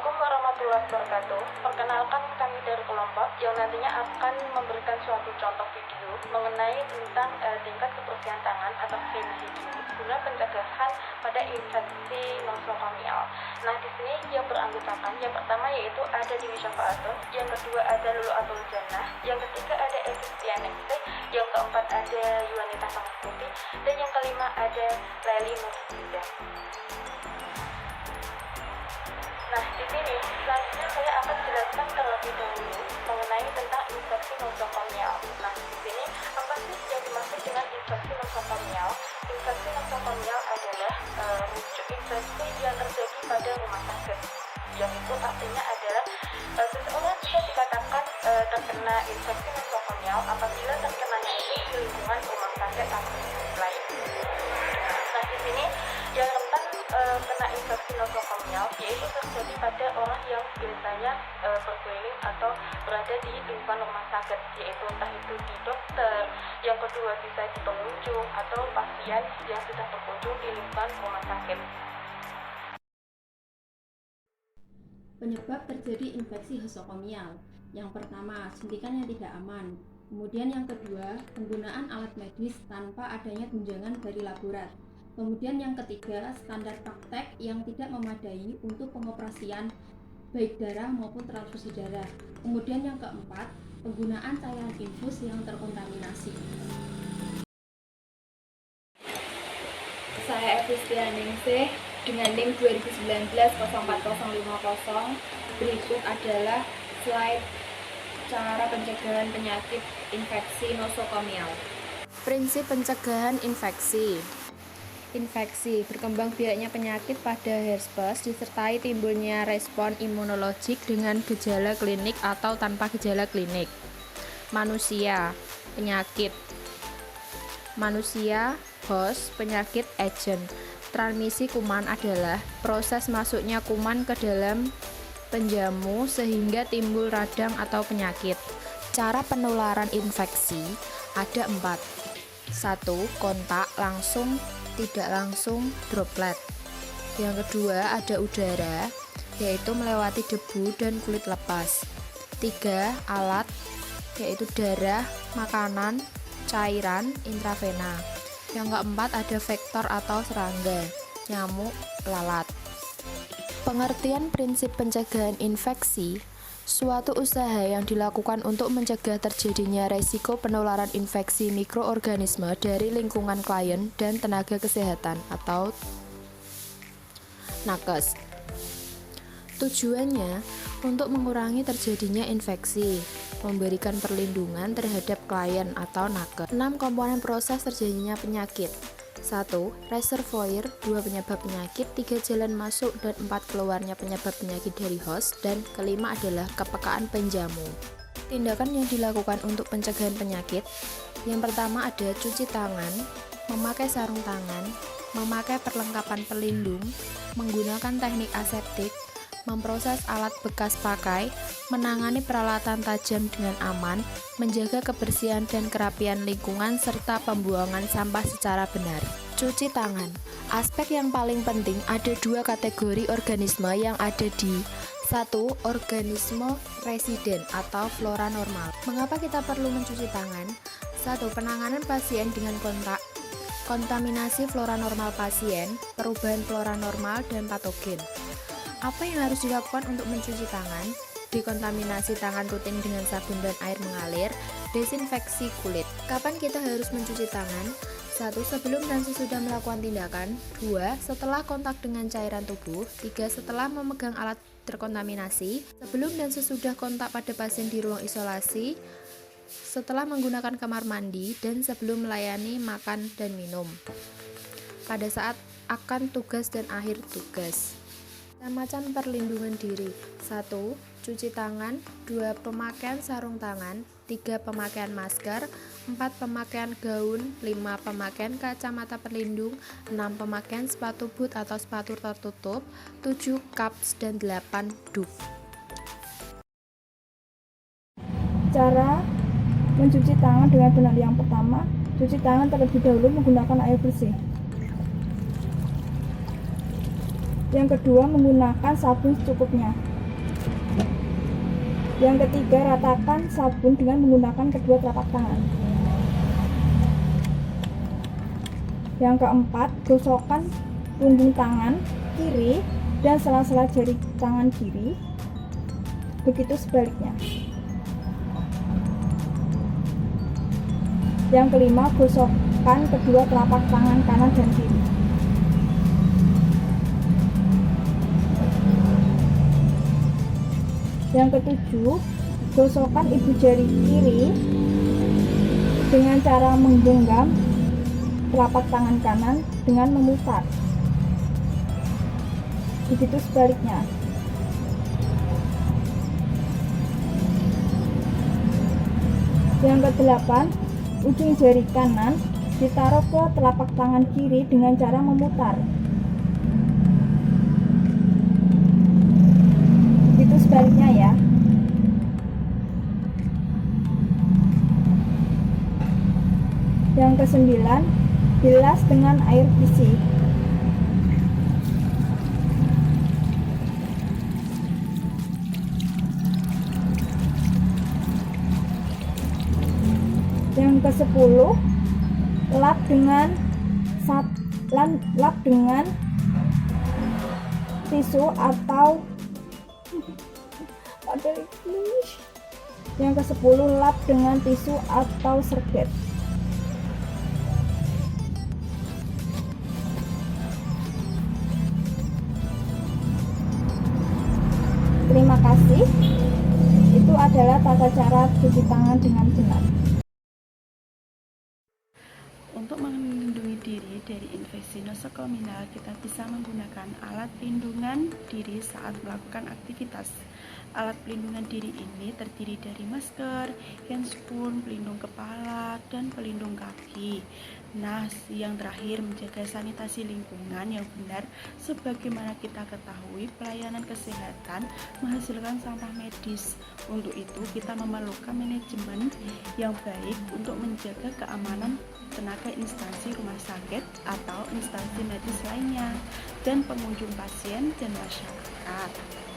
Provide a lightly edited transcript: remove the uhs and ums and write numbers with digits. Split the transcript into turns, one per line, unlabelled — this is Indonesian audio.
Assalamualaikum warahmatullahi wabarakatuh. Perkenalkan kami dari kelompok yang nantinya akan memberikan suatu contoh video mengenai tentang tingkat kebersihan tangan atau hand hygiene guna pencegahan pada infeksi nosokomial. Nah, di sini yang beranggotakan yang pertama yaitu ada Dewi Syafa'atun, yang kedua ada Lulu Atul Jannah, yang ketiga ada Evistianexe, yang keempat ada Yuanita Putih, dan yang kelima ada Leli Nurhida. Nah, di sini selanjutnya saya akan jelaskan terlebih dahulu mengenai tentang infeksi nosokomial. Nah, di sini apa sih yang dimaksud dengan infeksi nosokomial? Infeksi nosokomial adalah rujuk infeksi yang terjadi pada rumah sakit. Yang itu artinya adalah seseorang bisa dikatakan terkena infeksi nosokomial apabila terkenanya itu di lingkungan rumah sakit atau lain. Nah, di sini yang rentan kena infeksi nosokomial yaitu terjadi pada orang yang biasanya berkeliling atau berada di lingkungan rumah sakit, yaitu entah itu di dokter, yang kedua bisa di pengunjung atau pasien yang sudah berkunjung di lingkungan rumah sakit.
Penyebab terjadi infeksi nosokomial. Yang pertama, suntikan yang tidak aman. Kemudian yang kedua, penggunaan alat medis tanpa adanya tunjangan dari laborat. Kemudian yang ketiga, standar praktek yang tidak memadai untuk pengoperasian baik darah maupun transfusi darah. Kemudian yang keempat, penggunaan cairan infus yang terkontaminasi.
Saya Evistianexe dengan NIM 2019-04050. Berikut adalah slide cara pencegahan penyakit infeksi nosokomial. Prinsip pencegahan infeksi. Infeksi berkembang biaknya penyakit pada herpes disertai timbulnya respon imunologik dengan gejala klinik atau tanpa gejala klinik. Manusia, penyakit. Manusia, host, penyakit, agent. Transmisi kuman adalah proses masuknya kuman ke dalam penjamu sehingga timbul radang atau penyakit. Cara penularan infeksi ada 4. 1. Kontak langsung, tidak langsung, droplet. Yang kedua ada udara, yaitu melewati debu dan kulit lepas. 3. Alat, yaitu darah, makanan, cairan, intravena. Yang keempat ada vektor atau serangga, nyamuk, lalat. Pengertian prinsip pencegahan infeksi: suatu usaha yang dilakukan untuk mencegah terjadinya resiko penularan infeksi mikroorganisme dari lingkungan klien dan tenaga kesehatan atau nakes. Tujuannya untuk mengurangi terjadinya infeksi, memberikan perlindungan terhadap klien atau nakes. 6 komponen proses terjadinya penyakit. 1. Reservoir, 2. Penyebab penyakit, 3. Jalan masuk dan 4. Keluarnya penyebab penyakit dari host, dan kelima adalah kepekaan penjamu. Tindakan yang dilakukan untuk pencegahan penyakit. Yang pertama ada cuci tangan, memakai sarung tangan, memakai perlengkapan pelindung, menggunakan teknik aseptik, memproses alat bekas pakai, menangani peralatan tajam dengan aman, menjaga kebersihan dan kerapian lingkungan, serta pembuangan sampah secara benar. Cuci tangan. Aspek yang paling penting ada 2 kategori organisme yang ada di 1. Organisme residen atau flora normal. Mengapa kita perlu mencuci tangan? 1. Penanganan pasien dengan kontak, kontaminasi flora normal pasien, perubahan flora normal, dan patogen. Apa yang harus dilakukan untuk mencuci tangan? Dekontaminasi tangan rutin dengan sabun dan air mengalir, desinfeksi kulit. Kapan kita harus mencuci tangan? 1. Sebelum dan sesudah melakukan tindakan. 2. Setelah kontak dengan cairan tubuh. 3. Setelah memegang alat terkontaminasi. Sebelum dan sesudah kontak pada pasien di ruang isolasi. Setelah menggunakan kamar mandi dan sebelum melayani makan dan minum. Pada saat akan tugas dan akhir tugas. Macam perlindungan diri. 1. Cuci tangan. 2. Pemakaian sarung tangan. 3. Pemakaian masker. 4. Pemakaian gaun. 5. Pemakaian kacamata pelindung. 6. Pemakaian sepatu boot atau sepatu tertutup. 7. Caps dan 8. Dup.
Cara mencuci tangan dengan benar. Yang pertama, cuci tangan terlebih dahulu menggunakan air bersih. Yang kedua, menggunakan sabun secukupnya. Yang ketiga, ratakan sabun dengan menggunakan kedua telapak tangan. Yang keempat, gosokkan punggung tangan kiri dan sela-sela jari tangan kiri. Begitu sebaliknya. Yang kelima, gosokkan kedua telapak tangan kanan dan kiri. Yang ketujuh, gosokkan ibu jari kiri dengan cara menggenggam telapak tangan kanan dengan memutar. Begitu sebaliknya. Yang kedelapan, ujung jari kanan ditaruh ke telapak tangan kiri dengan cara memutar. Begitu sebaliknya ya. Yang kesembilan, bilas dengan air bersih. Yang ke-10, lap dengan tisu atau Yang ke-10, lap dengan tisu atau serbet. Terima kasih. Itu adalah tata cara cuci tangan dengan benar.
Untuk melindungi diri dari infeksi nosokomial, kita bisa menggunakan alat pelindungan diri saat melakukan aktivitas. Alat pelindungan diri ini terdiri dari masker, handscoon, pelindung kepala, dan pelindung kaki. Nah, yang terakhir, menjaga sanitasi lingkungan yang benar. Sebagaimana kita ketahui, pelayanan kesehatan menghasilkan sampah medis. Untuk itu, kita memerlukan manajemen yang baik untuk menjaga keamanan tenaga instansi rumah sakit atau instansi medis lainnya, dan pengunjung pasien dan masyarakat.